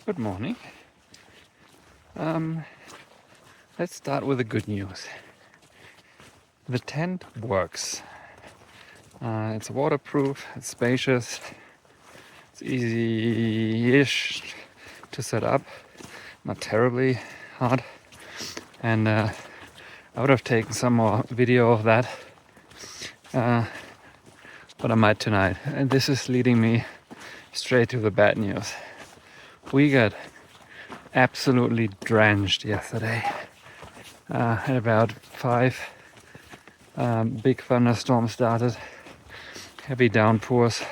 Good morning. Um, let's start with the good news. The tent works. It's waterproof, it's spacious, it's easy-ish to set up, not terribly hard. And I would have taken some more video of that, but I might tonight. And this is leading me straight to the bad news. We got absolutely drenched yesterday. At about 5, big thunderstorm started, heavy downpours.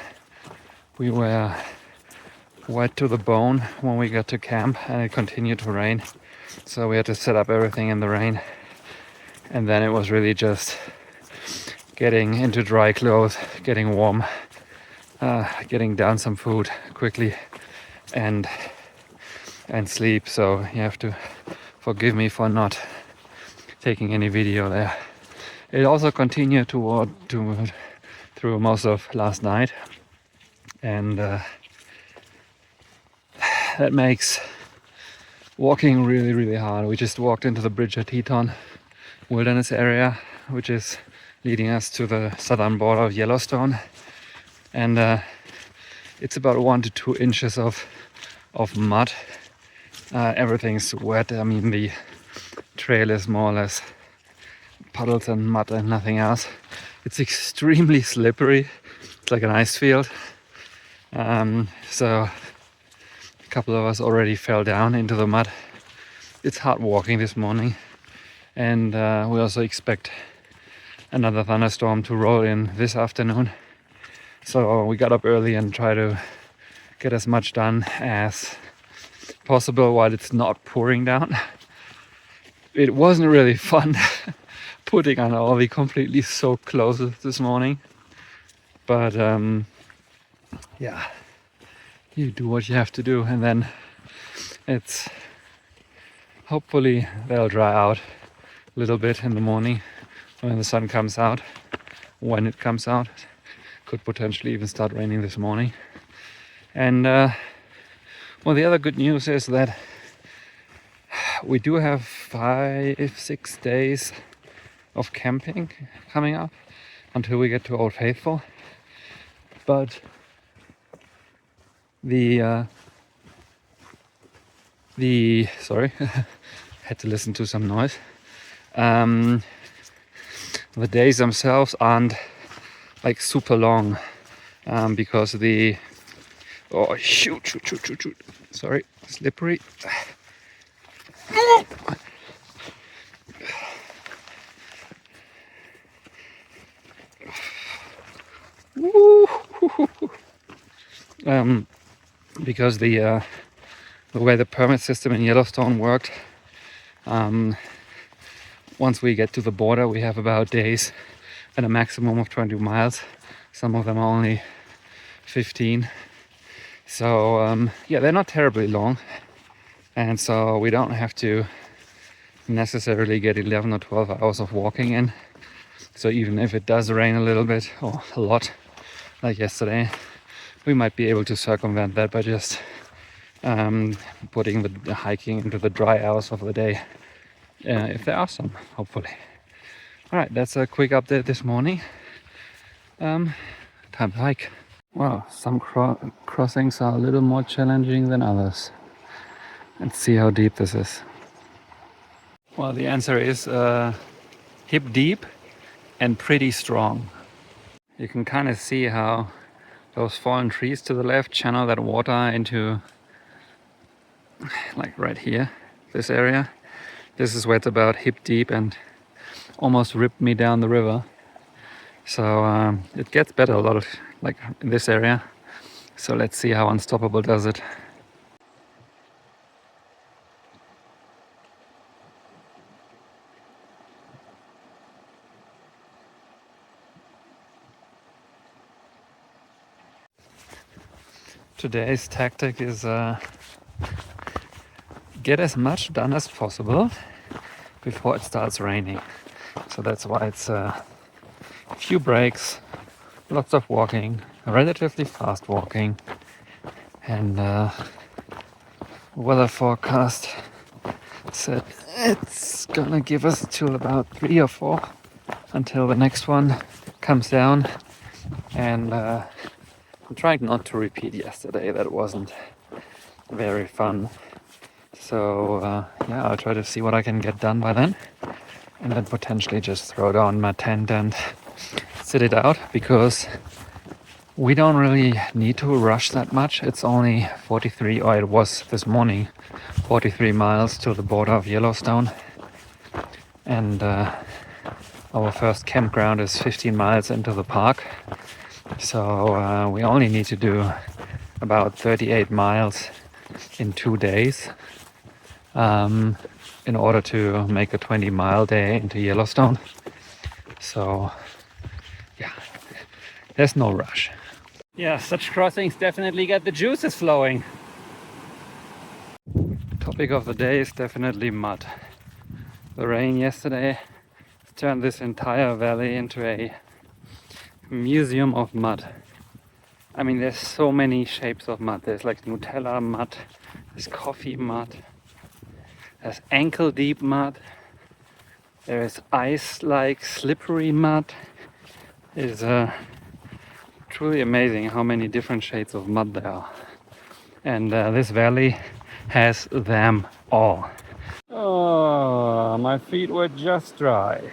We were wet to the bone when we got to camp, and it continued to rain, so we had to set up everything in the rain. And then it was really just getting into dry clothes, getting warm, getting down some food quickly, and sleep. So you have to forgive me for not taking any video there. It also continued through most of last night, and that makes walking really, really hard. We just walked into the Bridger Teton Wilderness area, which is leading us to the southern border of Yellowstone, and it's about 1 to 2 inches of mud. Everything's wet. I mean, the trail is more or less puddles and mud and nothing else. It's extremely slippery. It's like an ice field. So a couple of us already fell down into the mud. It's hard walking this morning, and we also expect another thunderstorm to roll in this afternoon. So we got up early and try to get as much done as possible while it's not pouring down. It wasn't really fun putting on all the completely soaked clothes this morning, but yeah, you do what you have to do, and then it's hopefully they'll dry out a little bit in the morning when the sun comes out. When it comes out, could potentially even start raining this morning. And well, the other good news is that we do have 5-6 days of camping coming up until we get to Old Faithful, but the sorry, had to listen to some noise. The days themselves aren't like super long, because shoot, sorry, slippery. Because the way the permit system in Yellowstone worked, once we get to the border, we have about days and a maximum of 20 miles. Some of them are only 15. So yeah, they're not terribly long, and so we don't have to necessarily get 11 or 12 hours of walking in. So even if it does rain a little bit or a lot like yesterday, we might be able to circumvent that by just putting the hiking into the dry hours of the day, if there are some, hopefully. All right, that's a quick update this morning. Time to hike. Well, some crossings are a little more challenging than others. Let's see how deep this is. Well, the answer is hip deep and pretty strong. You can kind of see how those fallen trees to the left channel that water into, like right here, this area. This is where it's about hip deep and almost ripped me down the river. So it gets better a lot of, like in this area. So let's see how Unstoppable does it. Today's tactic is get as much done as possible before it starts raining. So that's why it's a few breaks, lots of walking, relatively fast walking, and weather forecast said it's gonna give us till about 3 or 4 until the next one comes down. And I'm trying not to repeat yesterday. That wasn't very fun. So yeah, I'll try to see what I can get done by then, and then potentially just throw down my tent and sit it out, because we don't really need to rush that much. It's only 43, or it was this morning, 43 miles to the border of Yellowstone. And our first campground is 15 miles into the park. So we only need to do about 38 miles in 2 days in order to make a 20-mile day into Yellowstone. So yeah, there's no rush. Yeah, such crossings definitely get the juices flowing. Topic of the day is definitely mud. The rain yesterday turned this entire valley into a museum of mud. I mean, there's so many shapes of mud. There's like Nutella mud, there's coffee mud, there's ankle deep mud, there is ice like slippery mud. It's truly amazing how many different shades of mud there are. And this valley has them all. Oh, my feet were just dry.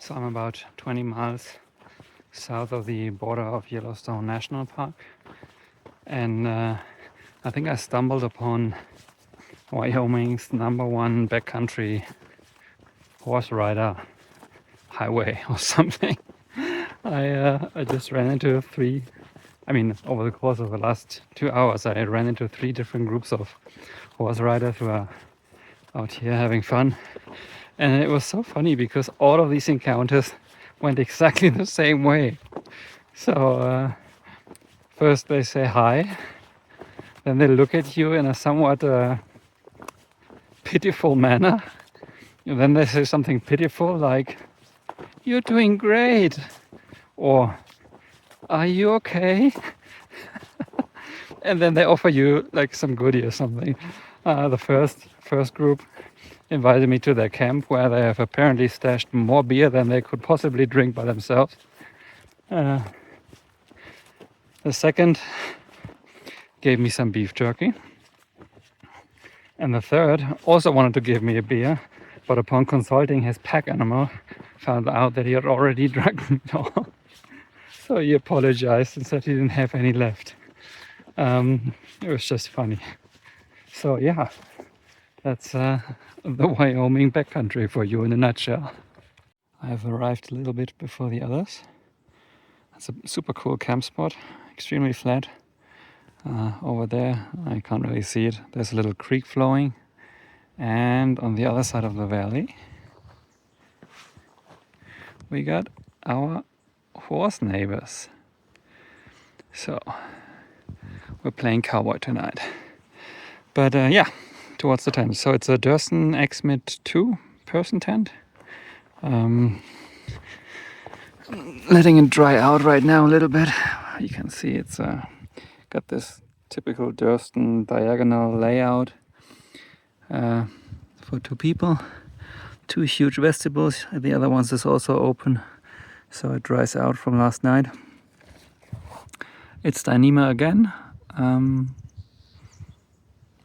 So I'm about 20 miles south of the border of Yellowstone National Park, and I think I stumbled upon Wyoming's #1 backcountry horse rider highway or something. I just ran into over the course of the last 2 hours, I ran into 3 different groups of horse riders who are out here having fun. And it was so funny because all of these encounters went exactly the same way. So first they say hi, then they look at you in a somewhat pitiful manner, and then they say something pitiful like, "You're doing great," or "Are you okay?" And then they offer you like some goodie or something. The first group invited me to their camp, where they have apparently stashed more beer than they could possibly drink by themselves. The second gave me some beef jerky. And the third also wanted to give me a beer, but upon consulting his pack animal, found out that he had already drunk it all. So he apologized and said he didn't have any left. It was just funny. So yeah, that's the Wyoming backcountry for you in a nutshell. I've arrived a little bit before the others. It's a super cool camp spot, extremely flat. Over there, I can't really see it. There's a little creek flowing. And on the other side of the valley, we got our horse neighbors. So we're playing cowboy tonight. But yeah, towards the tent. So it's a Durston X-Mid 2 person tent. Letting it dry out right now a little bit. You can see it's got this typical Durston diagonal layout for 2 people. 2 huge vestibules. The other one is also open, so it dries out from last night. It's Dyneema again.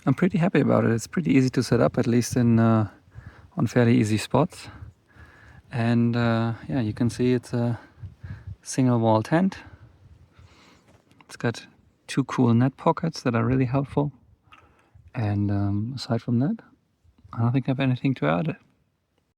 I'm pretty happy about it. It's pretty easy to set up, at least in on fairly easy spots. And yeah, you can see it's a single wall tent. It's got 2 cool net pockets that are really helpful. And aside from that, I don't think I have anything to add.